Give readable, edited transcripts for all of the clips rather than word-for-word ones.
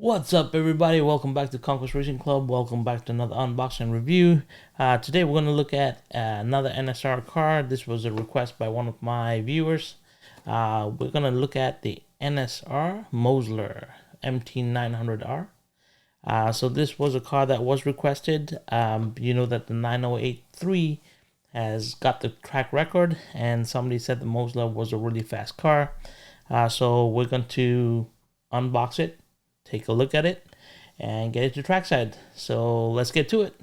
What's up, everybody? Welcome back to Conquest Racing Club. Welcome back to another unboxing review. Today we're going to look at another NSR car. This was a request by one of my viewers. We're going to look at the NSR Mosler MT 900R. So this was a car that was requested. You know that the 9083 has got the track record, and somebody said the Mosler was a really fast car. So we're going to unbox it, take a look at it, and get it to trackside. So let's get to it.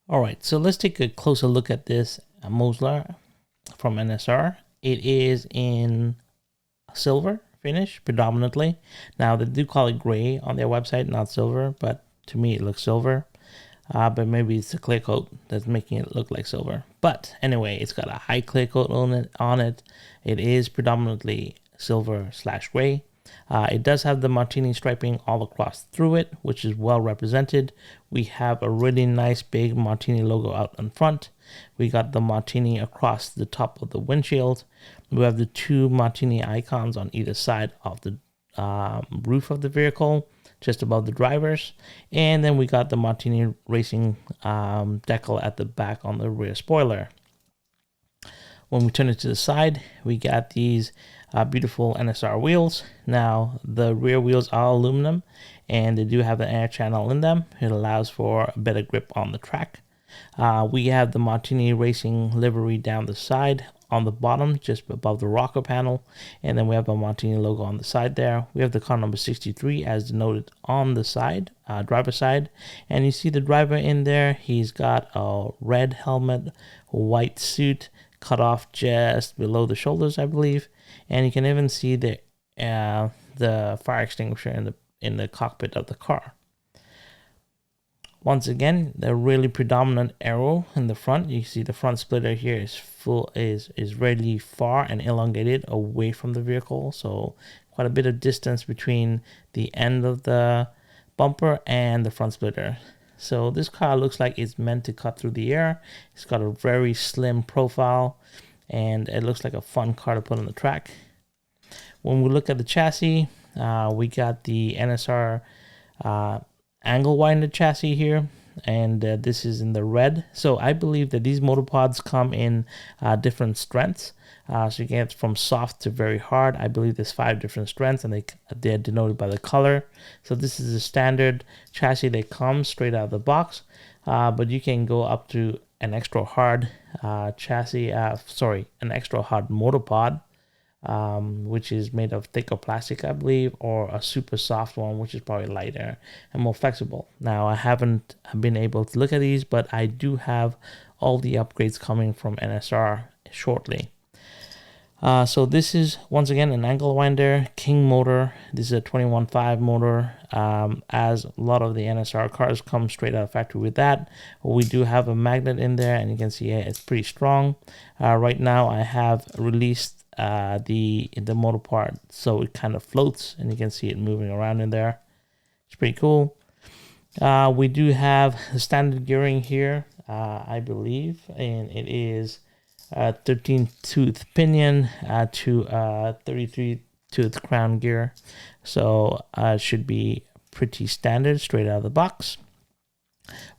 All right, so let's take a closer look at this Mosler from NSR. It is in silver finish predominantly. Now they do call it gray on their website, not silver, but to me it looks silver. But maybe it's the clear coat that's making it look like silver. But anyway, it's got a high clear coat on it. It is predominantly silver/gray. It does have the Martini striping all across through it, which is well represented. We have a really nice big Martini logo out in front. We got the Martini across the top of the windshield. We have the two Martini icons on either side of the roof of the vehicle, just above the drivers. And then we got the Martini Racing decal at the back on the rear spoiler. When we turn it to the side, we got these beautiful NSR wheels. Now, the rear wheels are aluminum, and they do have an air channel in them. It allows for a better grip on the track. We have the Martini Racing livery down the side on the bottom, just above the rocker panel. And then we have a Martini logo on the side there. We have the car number 63 as denoted on the side, driver side. And you see the driver in there. He's got a red helmet, white suit, cut off just below the shoulders, I believe. And you can even see the fire extinguisher in the cockpit of the car. Once again, the really predominant arrow in the front. You see the front splitter here is really far and elongated away from the vehicle. So quite a bit of distance between the end of the bumper and the front splitter. So this car looks like it's meant to cut through the air. It's got a very slim profile, and it looks like a fun car to put on the track. When we look at the chassis, we got the NSR angle winder chassis here, and this is in the red. So I believe that these motorpods come in different strengths. So you can get from soft to very hard. I believe there's 5 different strengths, and they're denoted by the color. So this is a standard chassis that comes straight out of the box, but you can go up to an extra hard an extra hard motorpod, which is made of thicker plastic, I believe, or a super soft one, which is probably lighter and more flexible. Now, I haven't been able to look at these, but I do have all the upgrades coming from NSR shortly. So this is, once again, an angle winder, King motor. This is a 21.5 motor, as a lot of the NSR cars come straight out of factory with that. We do have a magnet in there, and you can see it's pretty strong. Right now, I have released the motor part, so it kind of floats, and you can see it moving around in there. It's pretty cool. We do have the standard gearing here, I believe, and it is 13-tooth pinion to 33-tooth crown gear. So it should be pretty standard straight out of the box.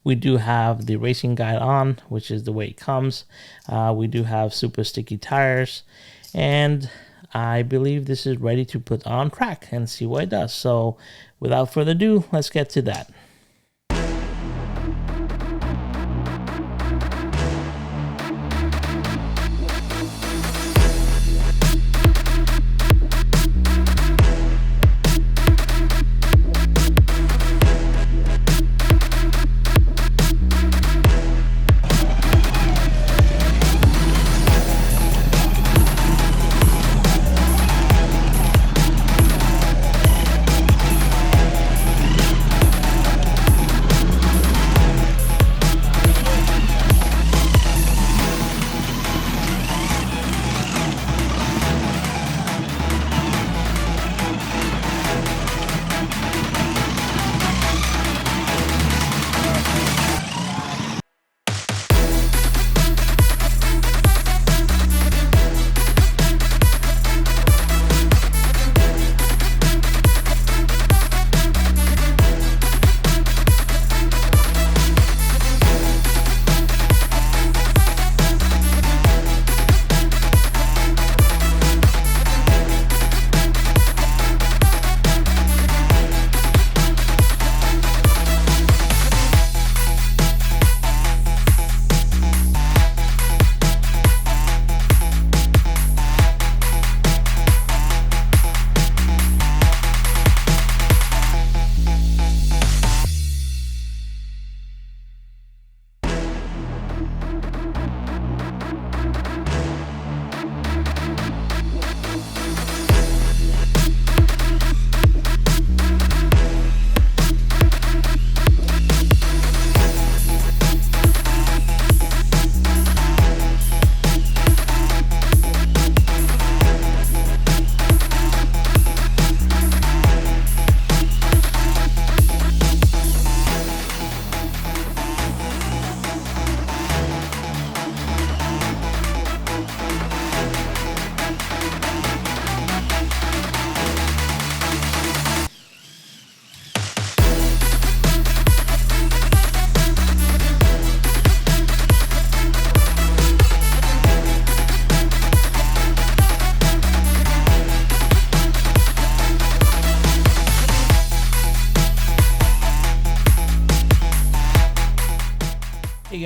We do have the racing guide on, which is the way it comes. We do have super sticky tires, and I believe this is ready to put on track and see what it does. So without further ado, let's get to that.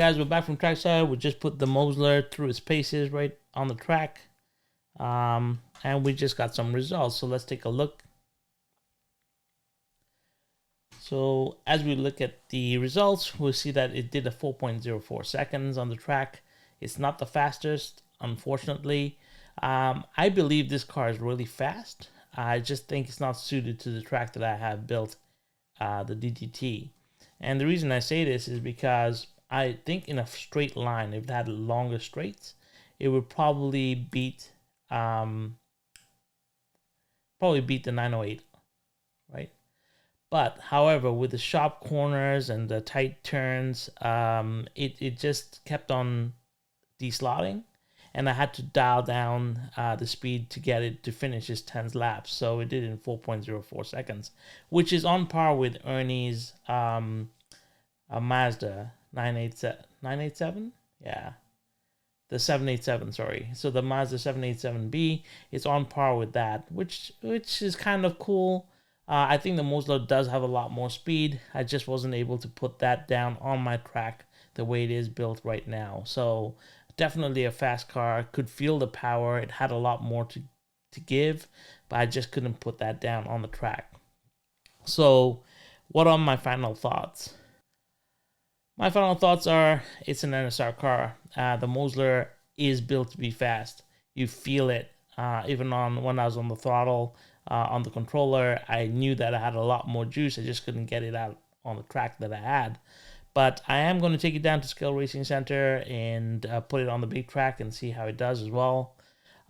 guys, we're back from trackside. We just put the Mosler through its paces right on the track. And we just got some results. So let's take a look. So as we look at the results, we'll see that it did a 4.04 seconds on the track. It's not the fastest, unfortunately. I believe this car is really fast. I just think it's not suited to the track that I have built, the DTT. And the reason I say this is because I think in a straight line, if it had longer straights, it would probably beat the 908, right? But however, with the sharp corners and the tight turns, it just kept on deslotting, and I had to dial down the speed to get it to finish its 10th lap. So it did in 4.04 seconds, which is on par with Ernie's Mazda 987. Yeah, the 787. Sorry. So the Mazda 787B is on par with that, which is kind of cool. I think the Mosler does have a lot more speed. I just wasn't able to put that down on my track the way it is built right now. So definitely a fast car. Could feel the power. It had a lot more to give, but I just couldn't put that down on the track. So what are my final thoughts? My final thoughts are it's an NSR car. The Mosler is built to be fast. You feel it. Even when I was on the throttle, on the controller, I knew that I had a lot more juice. I just couldn't get it out on the track that I had. But I am going to take it down to Scale Racing Center and put it on the big track and see how it does as well.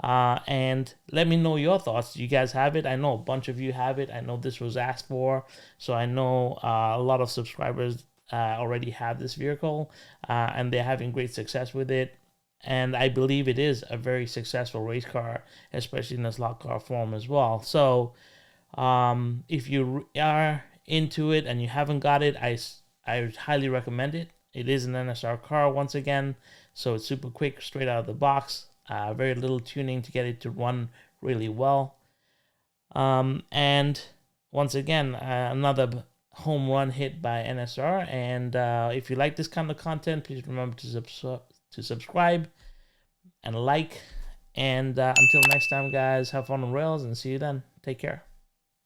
And let me know your thoughts. Do you guys have it? I know a bunch of you have it. I know this was asked for. So I know a lot of subscribers already have this vehicle, and they're having great success with it. And I believe it is a very successful race car, especially in the slot car form as well. So if you are into it and you haven't got it, I highly recommend it. It is an NSR car once again, so it's super quick, straight out of the box. Very little tuning to get it to run really well. And once again, another home run hit by NSR. And if you like this kind of content, please remember to subscribe and like. And until next time, guys, have fun on rails and see you then. Take care.